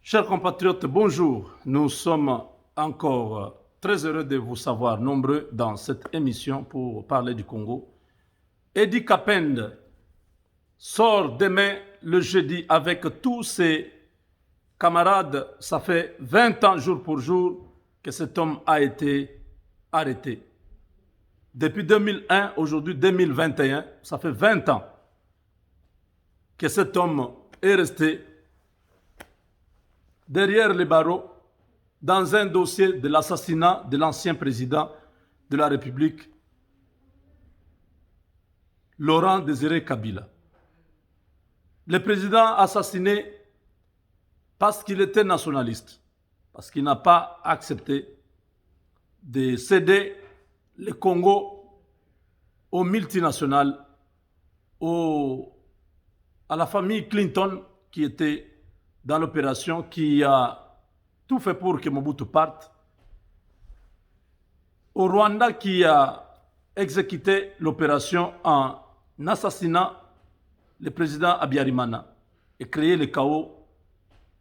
Chers compatriotes, bonjour. Nous sommes encore très heureux de vous savoir nombreux dans cette émission pour parler du Congo. Eddie Kapend sort demain le jeudi avec tous ses camarades. Ça fait 20 ans jour pour jour que cet homme a été arrêté. Depuis 2001, aujourd'hui 2021, ça fait 20 ans que cet homme est resté derrière les barreaux dans un dossier de l'assassinat de l'ancien président de la République, Laurent Désiré Kabila. Le président assassiné parce qu'il était nationaliste, parce qu'il n'a pas accepté de céder le Congo aux multinationales, à la famille Clinton qui était dans l'opération, qui a tout fait pour que Mobutu parte, au Rwanda qui a exécuté l'opération en assassinant le président Abiyarimana et créé le chaos,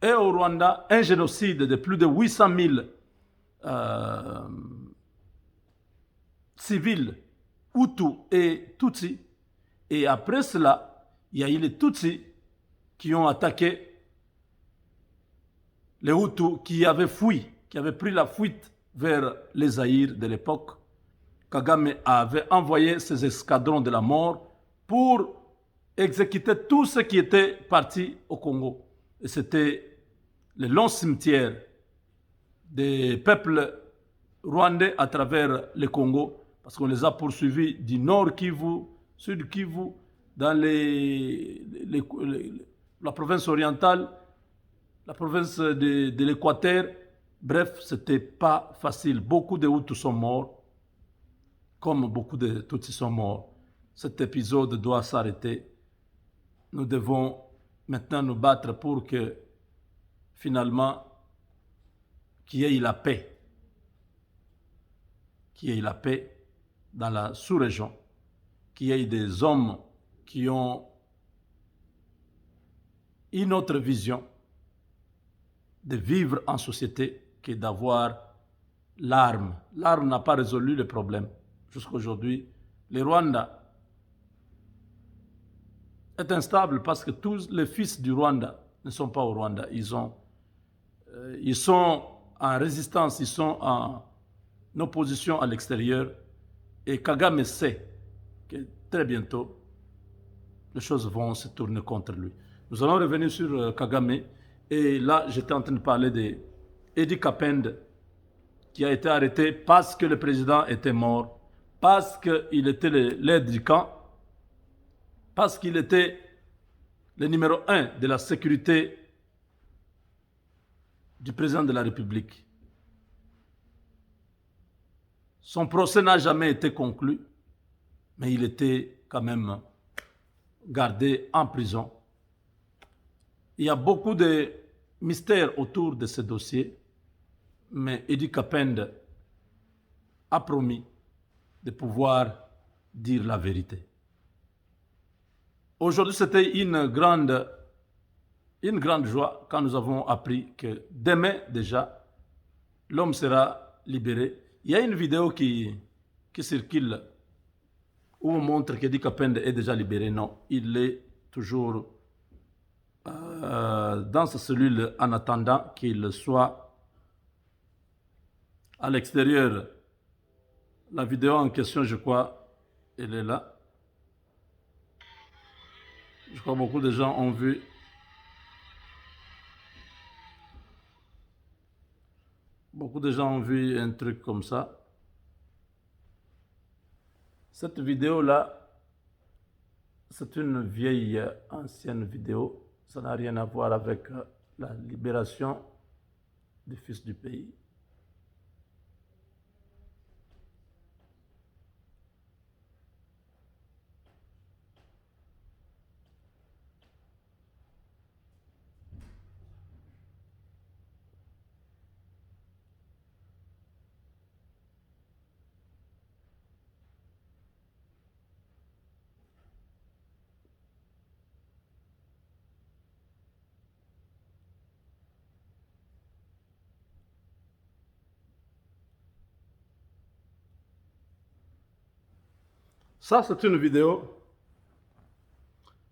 et au Rwanda un génocide de plus de 800 000 civils, Hutus et Tutsis. Et après cela, il y a eu les Tutsis qui ont attaqué les Hutus qui avaient fui, qui avaient pris la fuite vers les Zaïre de l'époque. Kagame avait envoyé ses escadrons de la mort pour exécuter tout ce qui était parti au Congo. Et c'était le long cimetière des peuples rwandais à travers le Congo, parce qu'on les a poursuivis du nord Kivu, sud Kivu, dans la province orientale, la province de l'Équateur. Bref, c'était pas facile. Beaucoup de Hutus sont morts, comme beaucoup de Tutsis sont morts. Cet épisode doit s'arrêter. Nous devons maintenant nous battre pour que, finalement, qu'il y ait la paix. Qu'il y ait la paix dans la sous-région. Qu'il y ait des hommes qui ont une autre vision de vivre en société que d'avoir l'arme. L'arme n'a pas résolu le problème. Jusqu'à aujourd'hui, le Rwanda est instable parce que tous les fils du Rwanda ne sont pas au Rwanda. Ils sont en résistance, ils sont en opposition à l'extérieur. Et Kagame sait que très bientôt, les choses vont se tourner contre lui. Nous allons revenir sur Kagame. Et là, j'étais en train de parler d'Eddie Kapend, qui a été arrêté parce que le président était mort, parce qu'il était l'aide du camp, parce qu'il était le numéro un de la sécurité du président de la République. Son procès n'a jamais été conclu, mais il était quand même gardé en prison. Il y a beaucoup de mystères autour de ce dossier, mais Eddie Kapend a promis de pouvoir dire la vérité. Aujourd'hui, c'était une grande joie quand nous avons appris que demain déjà, l'homme sera libéré. Il y a une vidéo qui circule où on montre qu'Eddie Kapend est déjà libéré. Non, il est toujours dans sa cellule en attendant qu'il soit à l'extérieur. La vidéo en question, je crois, elle est là. Je crois que beaucoup de gens ont vu. Beaucoup de gens ont vu un truc comme ça. Cette vidéo-là, c'est une vieille, ancienne vidéo. Ça n'a rien à voir avec la libération du fils du pays. Ça, c'est une vidéo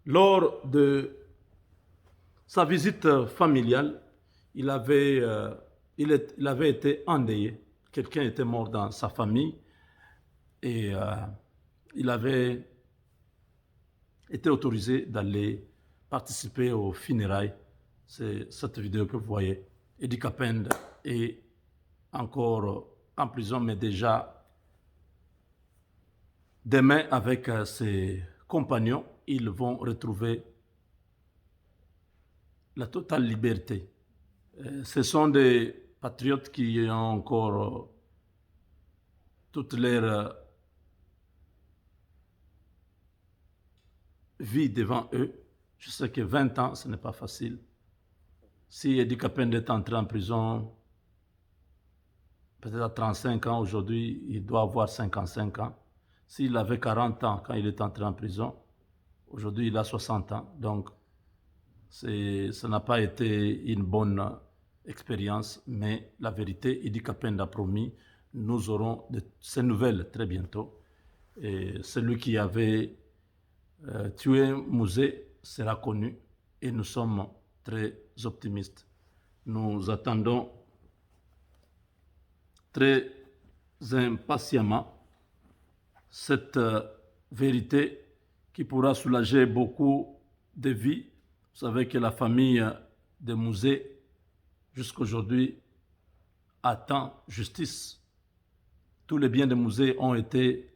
lors de sa visite familiale. Il avait été endeuillé. Quelqu'un était mort dans sa famille et il avait été autorisé d'aller participer aux funérailles. C'est cette vidéo que vous voyez. Eddie Kapend est encore en prison, mais déjà demain avec ses compagnons, ils vont retrouver la totale liberté. Ce sont des patriotes qui ont encore toute leur vie devant eux. Je sais que 20 ans, ce n'est pas facile. Si Eddie Kapend est entré en prison, peut-être à 35 ans, aujourd'hui, il doit avoir 55 ans. S'il avait 40 ans quand il est entré en prison, aujourd'hui, il a 60 ans. Donc, ça n'a pas été une bonne expérience, mais la vérité, Eddie Kapend a promis, nous aurons de ces nouvelles très bientôt. Et celui qui avait tué Musée sera connu et nous sommes très optimistes. Nous attendons très impatiemment cette vérité qui pourra soulager beaucoup de vies. Vous savez que la famille de Musée, jusqu'aujourd'hui, attend justice. Tous les biens de Musée ont été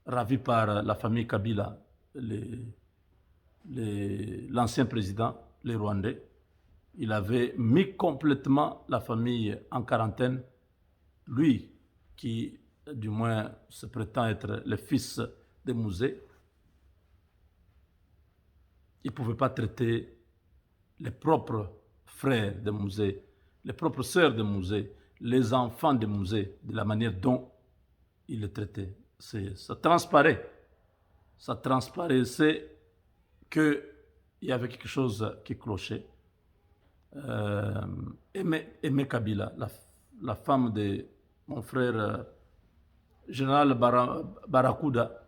ravis par la famille Kabila, l'ancien président, les Rwandais. Il avait mis complètement la famille en quarantaine. Lui, qui du moins se prétend être le fils de Musée, il ne pouvait pas traiter les propres frères de Musée, les propres sœurs de Musée, les enfants de Musée, de la manière dont il les traitait. Ça transparaît. Ça transparaissait qu'il y avait quelque chose qui clochait. Aimé Kabila, la femme de mon frère général Barakouda,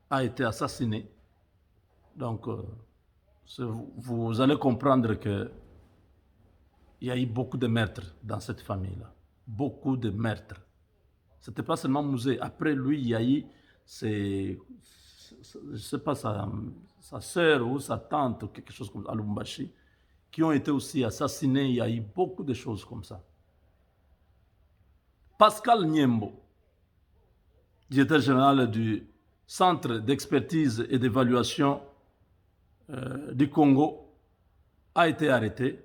a été assassinée. Donc, vous allez comprendre qu'il y a eu beaucoup de meurtres dans cette famille-là. Beaucoup de meurtres. Ce n'était pas seulement Musée. Après lui, il y a eu, je ne sais pas, sa sœur ou sa tante ou quelque chose comme ça, à Lubumbashi, qui ont été aussi assassinés. Il y a eu beaucoup de choses comme ça. Pascal Niembo, directeur général du Centre d'expertise et d'évaluation du Congo, a été arrêté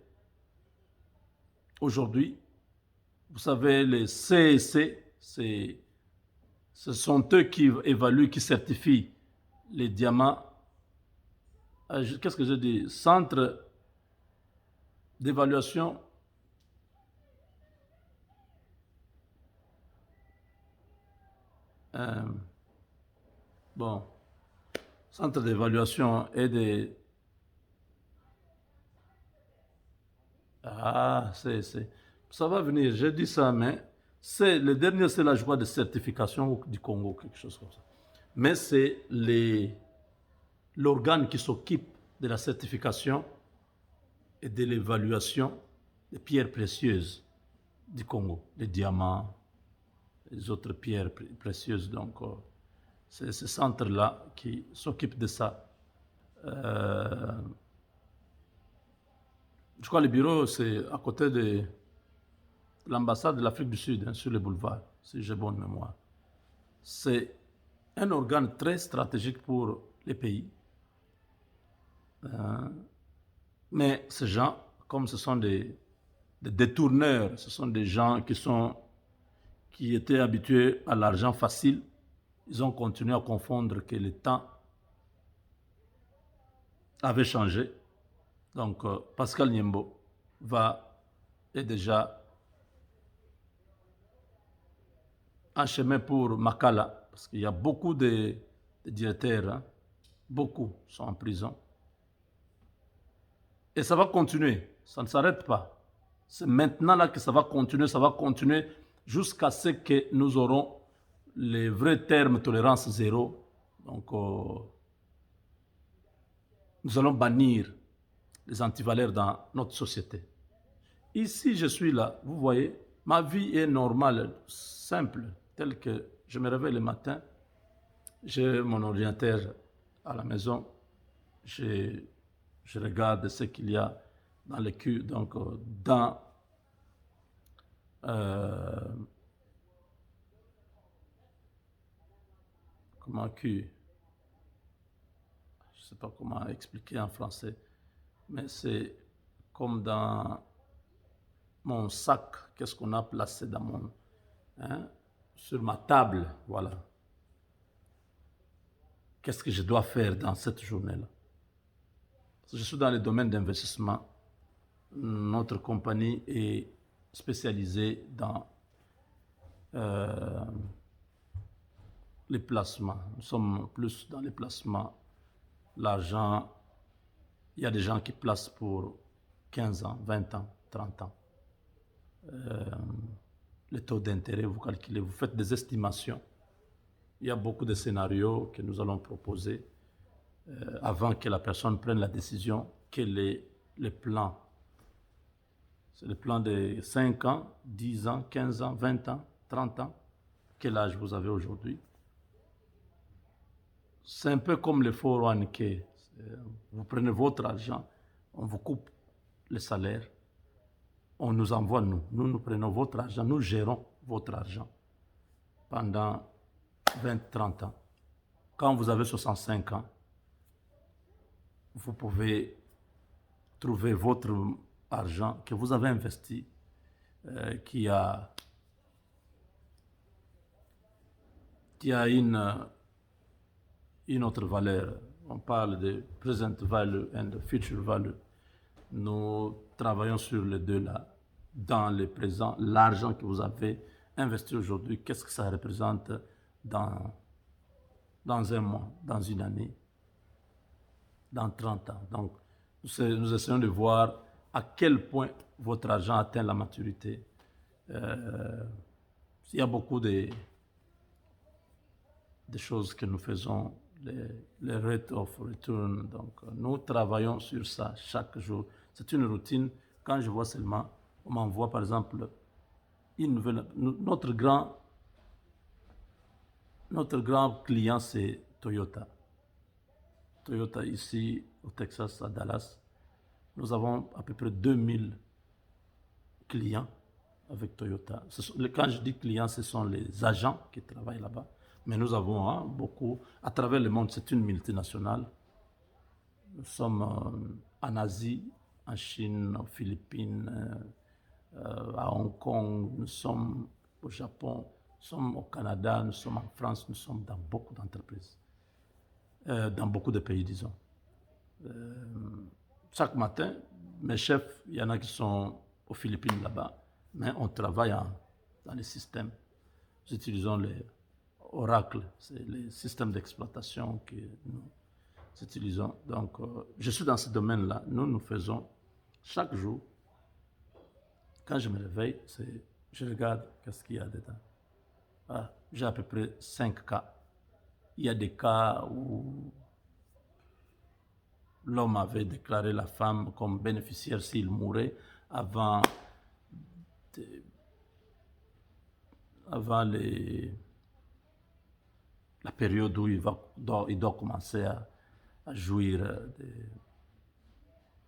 aujourd'hui. Vous savez, les CEC, ce sont eux qui évaluent, qui certifient les diamants. Qu'est-ce que je dis? Centre d'évaluation centre d'évaluation et de... Ça va venir, j'ai dit ça, mais le dernier, c'est la joie de certification du Congo, quelque chose comme ça. Mais c'est l'organe qui s'occupe de la certification et de l'évaluation des pierres précieuses du Congo, les diamants, les autres pierres précieuses. Donc, c'est ce centre-là qui s'occupe de ça. Je crois que le bureau, c'est à côté de l'ambassade de l'Afrique du Sud, sur le boulevard, si j'ai bonne mémoire. C'est un organe très stratégique pour les pays. Mais ces gens, comme ce sont des détourneurs, ce sont des gens qui étaient habitués à l'argent facile, ils ont continué à confondre que le temps avait changé. Donc, Pascal Niembo est déjà en chemin pour Makala, parce qu'il y a beaucoup de directeurs, hein, beaucoup sont en prison. Et ça va continuer, ça ne s'arrête pas. C'est maintenant là que ça va continuer jusqu'à ce que nous aurons les vrais termes tolérance zéro Donc, nous allons bannir les antivaleurs dans notre société. Ici, je suis là, vous voyez, ma vie est normale, simple, telle que je me réveille le matin, j'ai mon ordinateur à la maison, je regarde ce qu'il y a dans le cul, donc dans comment cul, je ne sais pas comment expliquer en français, mais c'est comme dans mon sac, qu'est-ce qu'on a placé dans mon, sur ma table, voilà. Qu'est-ce que je dois faire dans cette journée-là? Je suis dans le domaine d'investissement. Notre compagnie est spécialisée dans les placements. Nous sommes plus dans les placements. L'argent, il y a des gens qui placent pour 15 ans, 20 ans, 30 ans. Le taux d'intérêt, vous calculez, vous faites des estimations. Il y a beaucoup de scénarios que nous allons proposer avant que la personne prenne la décision. Quel est le plan? C'est le plan de 5 ans, 10 ans, 15 ans, 20 ans, 30 ans. Quel âge vous avez aujourd'hui? C'est un peu comme le 401k. Vous prenez votre argent, on vous coupe le salaire, on nous envoie, nous prenons votre argent, nous gérons votre argent pendant 20-30 ans. Quand vous avez 65 ans, vous pouvez trouver votre argent que vous avez investi, qui a une autre valeur. On parle de present value and future value. Nous travaillons sur les deux là. Dans le présent, l'argent que vous avez investi aujourd'hui, qu'est-ce que ça représente dans un mois, dans une année, dans 30 ans. Donc, nous essayons de voir à quel point votre argent atteint la maturité. Il y a beaucoup de choses que nous faisons, les rate of return. Donc, nous travaillons sur ça chaque jour. C'est une routine. Quand je vois seulement, on m'envoie par exemple une nouvelle. Notre grand client, c'est Toyota. Toyota ici au Texas, à Dallas. Nous avons à peu près 2000 clients avec Toyota. Quand je dis clients, ce sont les agents qui travaillent là-bas. Mais nous avons beaucoup, à travers le monde, c'est une multinationale. Nous sommes en Asie, en Chine, aux Philippines, à Hong Kong, nous sommes au Japon, nous sommes au Canada, nous sommes en France, nous sommes dans beaucoup d'entreprises, dans beaucoup de pays, disons. Chaque matin, mes chefs, il y en a qui sont aux Philippines là-bas, mais on travaille dans les systèmes. Nous utilisons les Oracle, c'est les systèmes d'exploitation que nous utilisons. Donc, je suis dans ce domaine-là. Nous faisons chaque jour, quand je me réveille, je regarde qu'est-ce qu'il y a dedans. J'ai à peu près 5 cas. Il y a des cas où l'homme avait déclaré la femme comme bénéficiaire s'il mourait avant la période où il doit commencer à jouir de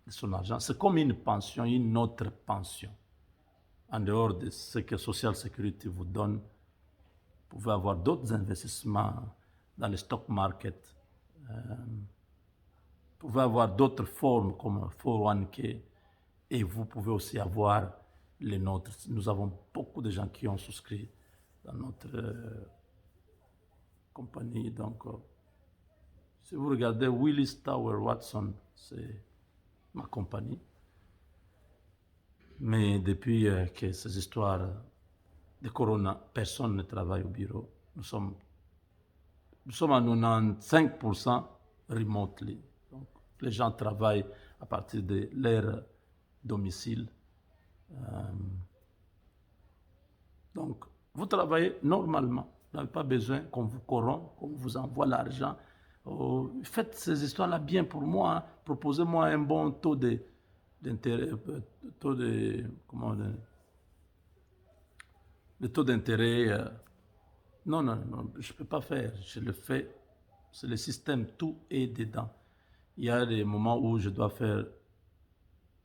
son argent. C'est comme une pension, une autre pension. En dehors de ce que Social Security vous donne, vous pouvez avoir d'autres investissements dans le stock market. Vous pouvez avoir d'autres formes comme 401k et vous pouvez aussi avoir les nôtres. Nous avons beaucoup de gens qui ont souscrit dans notre compagnie. Donc, si vous regardez Willis Tower Watson, c'est ma compagnie. Mais depuis que ces histoires de Corona, personne ne travaille au bureau. Nous sommes à 95% remotely. Donc, les gens travaillent à partir de leur domicile. Donc, vous travaillez normalement. Vous n'avez pas besoin qu'on vous corrompe, qu'on vous envoie l'argent Oh, faites ces histoires-là bien pour moi. Hein. Proposez-moi un bon taux d'intérêt, taux de, comment on dit, le taux d'intérêt. Non, non, non, je ne peux pas faire. Je le fais. C'est le système, tout est dedans. Il y a des moments où je dois faire,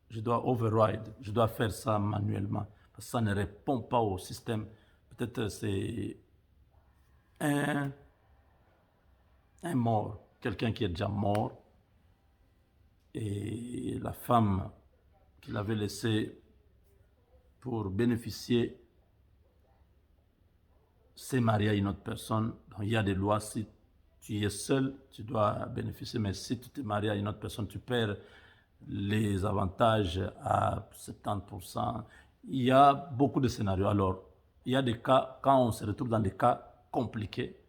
je dois override, je dois faire ça manuellement. Parce que ça ne répond pas au système. Peut-être c'est un, un mort, quelqu'un qui est déjà mort. Et la femme qu'il avait laissée pour bénéficier s'est mariée à une autre personne. Donc, il y a des lois, si tu es seul, tu dois bénéficier, mais si tu t'es marié à une autre personne, tu perds les avantages à 70%. Il y a beaucoup de scénarios. Alors, il y a des cas, quand on se retrouve dans des cas compliqués,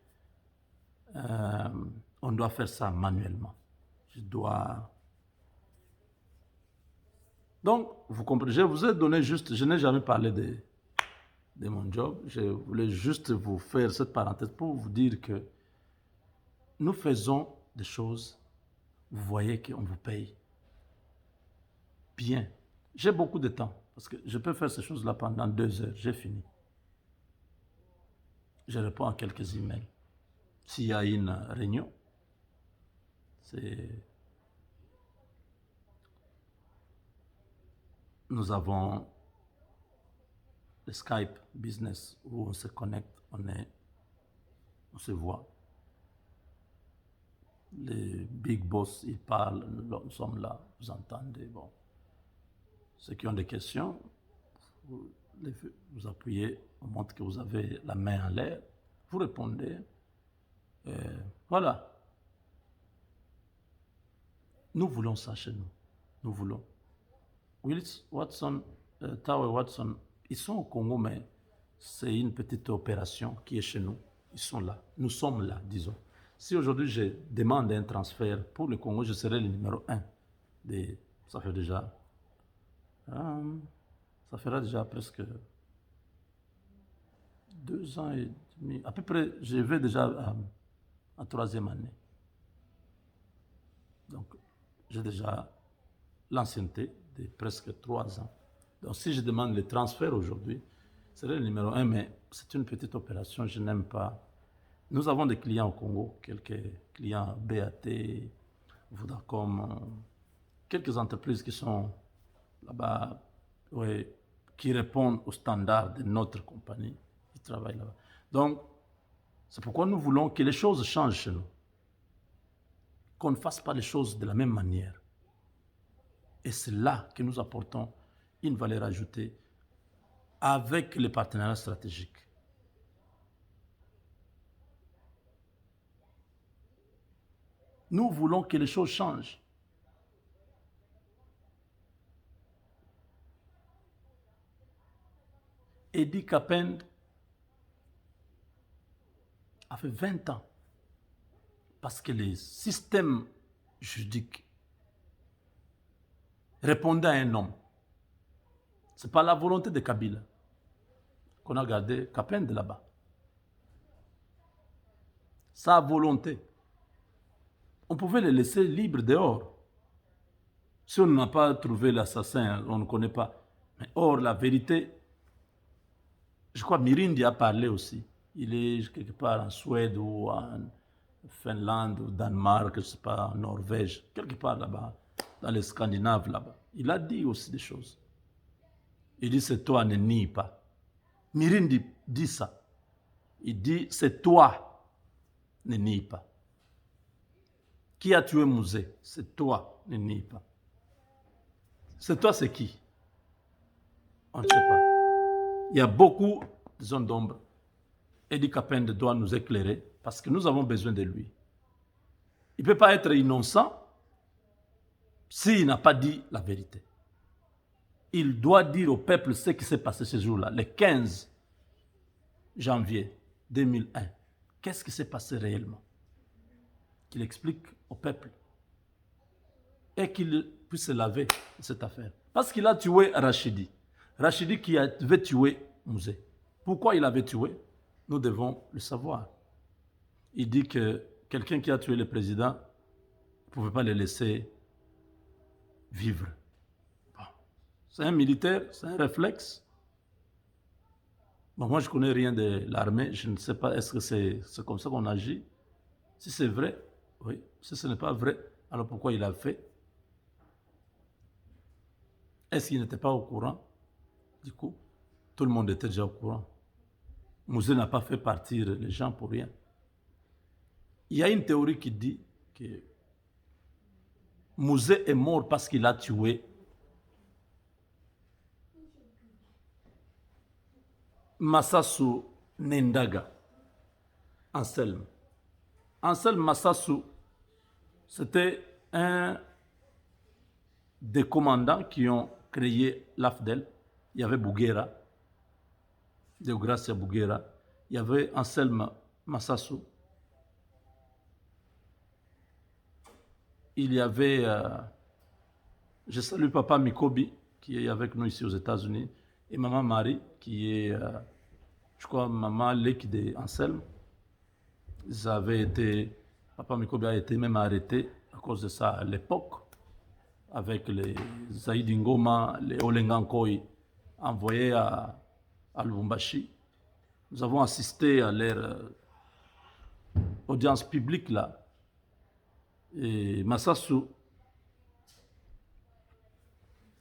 on doit faire ça manuellement. Je dois... Donc, vous comprenez, je vous ai donné juste, je n'ai jamais parlé de mon job, je voulais juste vous faire cette parenthèse pour vous dire que nous faisons des choses, vous voyez qu'on vous paye bien. J'ai beaucoup de temps, parce que je peux faire ces choses-là pendant 2 heures, j'ai fini. Je réponds à quelques emails. S'il y a une réunion, nous avons le Skype Business où on se connecte, on se voit. Les big boss, ils parlent, nous sommes là, vous entendez. Bon. Ceux qui ont des questions, vous appuyez, on montre que vous avez la main en l'air, vous répondez. Voilà. Nous voulons ça chez nous. Nous voulons. Willis Watson, Tower Watson, ils sont au Congo, mais c'est une petite opération qui est chez nous. Ils sont là. Nous sommes là, disons. Si aujourd'hui je demande un transfert pour le Congo, je serai le numéro 1. Ça fait déjà... ça fera déjà presque 2 ans et demi. À peu près, je vais déjà en 3e année. Donc, j'ai déjà l'ancienneté de presque 3 ans. Donc, si je demande le transfert aujourd'hui, je serai le numéro 1, mais c'est une petite opération, je n'aime pas. Nous avons des clients au Congo, quelques clients BAT, Vodacom, quelques entreprises qui sont là-bas, oui, qui répondent aux standards de notre compagnie, qui travaillent là-bas. Donc, c'est pourquoi nous voulons que les choses changent chez nous. Qu'on ne fasse pas les choses de la même manière. Et c'est là que nous apportons une valeur ajoutée avec les partenariats stratégiques. Nous voulons que les choses changent. Eddie Kapend a fait 20 ans parce que les systèmes juridiques répondaient à un homme. Ce n'est pas la volonté de Kabila qu'on a gardé Kapend là-bas. Sa volonté. On pouvait le laisser libre dehors. Si on n'a pas trouvé l'assassin, on ne connaît pas. Mais or, la vérité, je crois que Mirindi a parlé aussi. Il est quelque part en Suède ou en Finlande ou Danemark, je ne sais pas, en Norvège, quelque part là-bas, dans les Scandinaves là-bas. Il a dit aussi des choses. Il dit, c'est toi, ne nie pas. Mirindi dit ça. Il dit, c'est toi, ne nie pas. Qui a tué Mouzé? C'est toi, ne nie pas. C'est toi, c'est qui? On ne sait pas. Il y a beaucoup de zones d'ombre. Eddie Kapend doit nous éclairer parce que nous avons besoin de lui. Il ne peut pas être innocent s'il n'a pas dit la vérité. Il doit dire au peuple ce qui s'est passé ce jour-là, le 15 janvier 2001. Qu'est-ce qui s'est passé réellement? Qu'il explique au peuple et qu'il puisse se laver de cette affaire. Parce qu'il a tué Rachidi. Rachidi qui avait tué Mouzé. Pourquoi il avait tué? Nous devons le savoir. Il dit que quelqu'un qui a tué le président, vous ne pouvez pas le laisser vivre. Bon. C'est un militaire, c'est un réflexe. Bon, moi, je ne connais rien de l'armée. Je ne sais pas, est-ce que c'est comme ça qu'on agit? Si c'est vrai, oui. Si ce n'est pas vrai, alors pourquoi il a fait? Est-ce qu'il n'était pas au courant? Du coup, tout le monde était déjà au courant. Mouzé n'a pas fait partir les gens pour rien. Il y a une théorie qui dit que Mouzé est mort parce qu'il a tué Massassou Nendaga, Anselme. Anselme Massassou, c'était un des commandants qui ont créé l'AFDEL. Il y avait Bouguera, Deogracia Bouguera. Il y avait Anselme Massassou. Il y avait, je salue Papa Mikobi, qui est avec nous ici aux États-Unis, et Maman Marie, qui est, je crois, Maman Leki de Anselme. Ils avaient été, Papa Mikobi a été même arrêté à cause de ça à l'époque, avec les Zaïd Ngoma, les Olengankoi, envoyés à Lubumbashi. Nous avons assisté à leur audience publique là. Et Massassou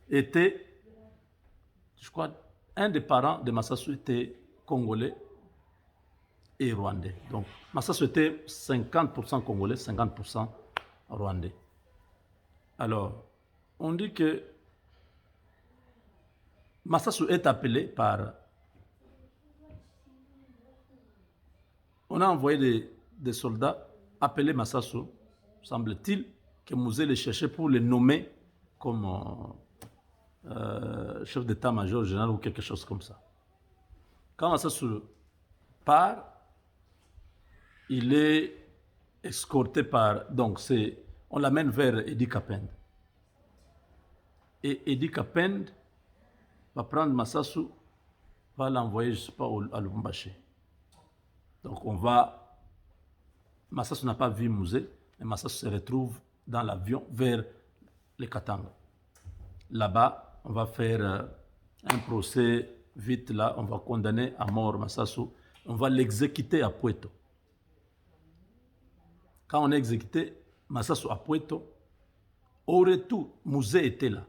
était, je crois, un des parents de Massassou était congolais et rwandais. Donc Massassou était 50% congolais, 50% rwandais. Alors, on dit que Massassou est appelé par... On a envoyé des soldats appeler Massassou, semble-t-il, que Mouzé les cherchait pour le nommer comme chef d'état-major général ou quelque chose comme ça. Quand Massassou part, il est escorté par... Donc, on l'amène vers Edi Kapend. Et Edi Kapend va prendre Massassou, va l'envoyer, je ne sais pas, à Lubumbashi. Donc, on va... Massassou n'a pas vu Mouzé, et Massassou se retrouve dans l'avion vers les Katanga. Là-bas, on va faire un procès vite là, on va condamner à mort Massassou, on va l'exécuter à Puerto. Quand on a exécuté Massassou à Puerto, au retour, Mouzé était là.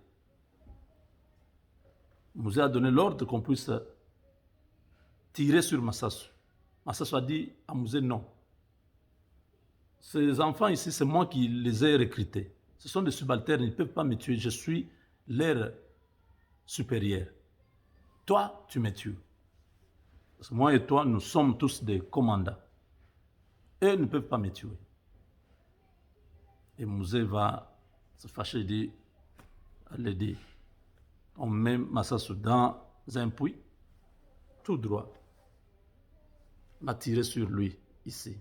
Mouzé a donné l'ordre qu'on puisse tirer sur Massassou. Massassou a dit à Mouzé non. Ces enfants ici, c'est moi qui les ai recrutés. Ce sont des subalternes, ils ne peuvent pas me tuer. Je suis leur supérieur. Toi, tu me tues. Parce que moi et toi, nous sommes tous des commandants. Eux ne peuvent pas me tuer. Et Mouzé va se fâcher et dire, allez dire, on met Massassou dans un puits, tout droit. On a tiré sur lui, ici.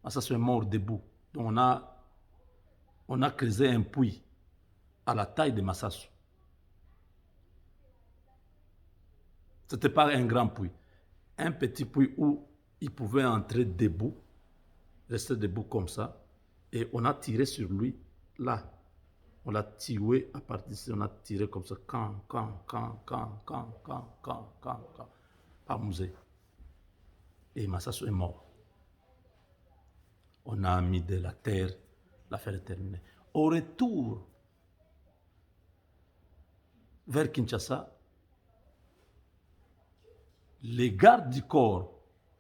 Massassou est mort debout. Donc on a creusé un puits à la taille de Massassou. Ce n'était pas un grand puits. Un petit puits où il pouvait entrer debout, rester debout comme ça. Et on a tiré sur lui, là. On l'a tué à partir d'ici, on a tiré comme ça, par Mouzé. Et Massassou est mort. On a mis de la terre, l'affaire est terminée. Au retour, vers Kinshasa, les gardes du corps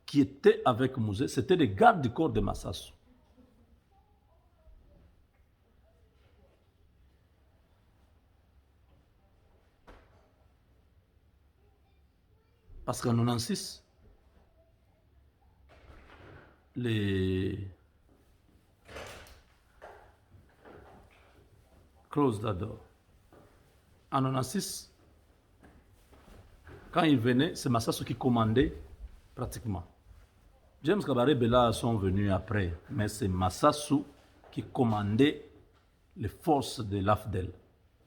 qui étaient avec Mouzé, c'était les gardes du corps de Massassou. Parce qu'en 96, les clauses d'ador. En 96, quand ils venaient, c'est Massassou qui commandait pratiquement. James Kabaré Bella sont venus après, mais c'est Massassou qui commandait les forces de l'AFDEL.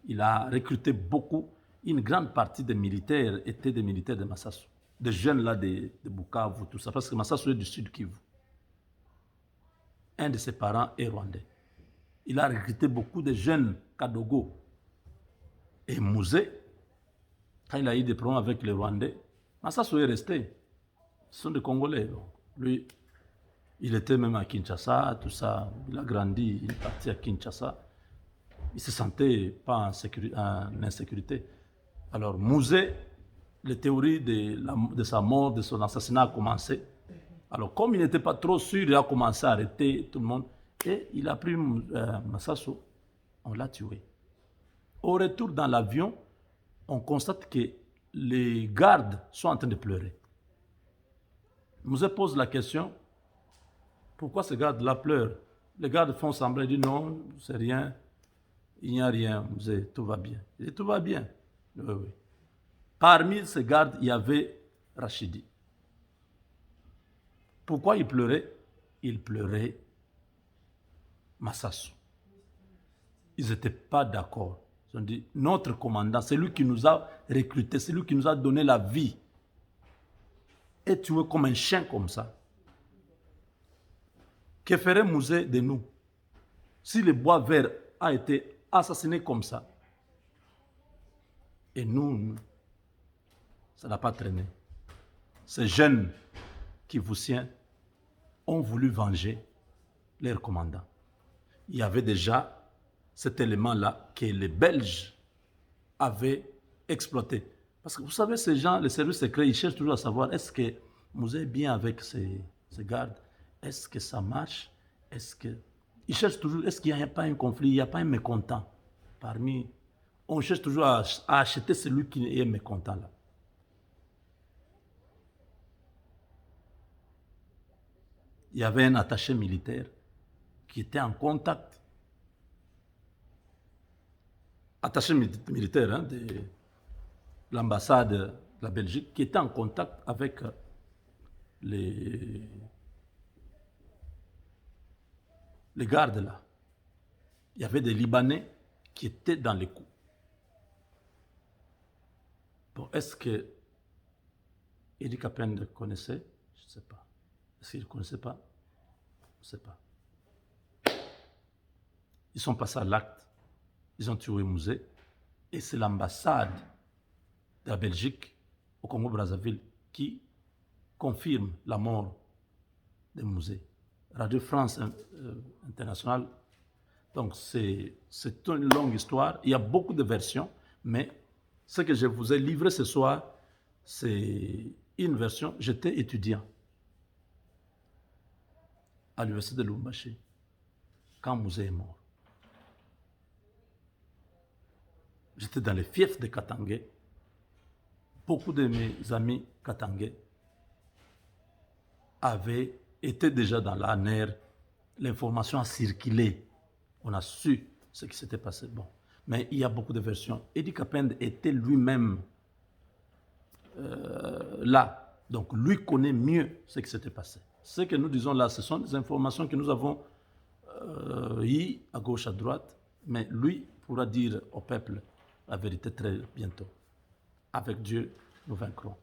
Il a recruté beaucoup, une grande partie des militaires étaient des militaires de Massassou. Des jeunes là de Bukavu, tout ça, parce que Massassou est du sud Kivu. un de ses parents est rwandais. Il a recruté beaucoup de jeunes Kadogo. Et Mouzé, quand il a eu des problèmes avec les Rwandais, Massassou est resté. Ce sont des Congolais. Donc. Lui, il était même à Kinshasa, tout ça. Il a grandi, il est parti à Kinshasa. Il ne se sentait pas en insécurité. Alors, Mouzé, les théories de sa mort, de son assassinat a commencé. Alors, comme il n'était pas trop sûr, il a commencé à arrêter tout le monde. Et il a pris Massassou, on l'a tué. Au retour dans l'avion, on constate que les gardes sont en train de pleurer. Mouzé pose la question, pourquoi ces gardes-là pleurent? Les gardes font semblant, ils disent non, c'est rien, il n'y a rien, Mouzé, tout va bien. Il dit tout va bien. Oui, oui. Parmi ces gardes, il y avait Rachidi. Pourquoi il pleurait? Il pleurait Massassou. Ils n'étaient pas d'accord. Ils ont dit, notre commandant, c'est lui qui nous a recrutés, c'est lui qui nous a donné la vie. Et tué comme un chien comme ça. Que ferait Mouzé de nous si le bois vert a été assassiné comme ça? Et nous, ça n'a pas traîné. Ces jeunes Kivusiens ont voulu venger leur commandant. Il y avait déjà cet élément-là que les Belges avaient exploité. Parce que vous savez, ces gens, les services secrets, ils cherchent toujours à savoir est-ce que Mouzé est bien avec ses gardes? Est-ce que ça marche? Ils cherchent toujours, est-ce qu'il n'y a pas un conflit, il n'y a pas un mécontent parmi. On cherche toujours à acheter celui qui est mécontent là. Il y avait un attaché militaire qui était en contact, attaché militaire de l'ambassade de la Belgique, qui était en contact avec les gardes là. Il y avait des Libanais qui étaient dans les coups. Bon, est-ce que Idi Kapende connaissait? Je ne sais pas. Est-ce qu'il ne connaissait pas? Je ne sais pas. Ils sont passés à l'acte. Ils ont tué Mouzé. Et c'est l'ambassade de la Belgique au Congo-Brazzaville qui confirme la mort de Mouzé. Radio France Internationale. Donc c'est une longue histoire. Il y a beaucoup de versions, mais ce que je vous ai livré ce soir, c'est une version. J'étais étudiant à l'université de Lubumbashi quand Mouzé est mort. J'étais dans les fiefs de Katangé. Beaucoup de mes amis katangais avaient été déjà dans l'ANR. L'information a circulé. On a su ce qui s'était passé. Bon. Mais il y a beaucoup de versions. Idi Kapende était lui-même là. Donc lui connaît mieux ce qui s'était passé. Ce que nous disons là, ce sont des informations que nous avons eues à gauche, à droite. Mais lui pourra dire au peuple la vérité très bientôt. Avec Dieu, nous vaincrons.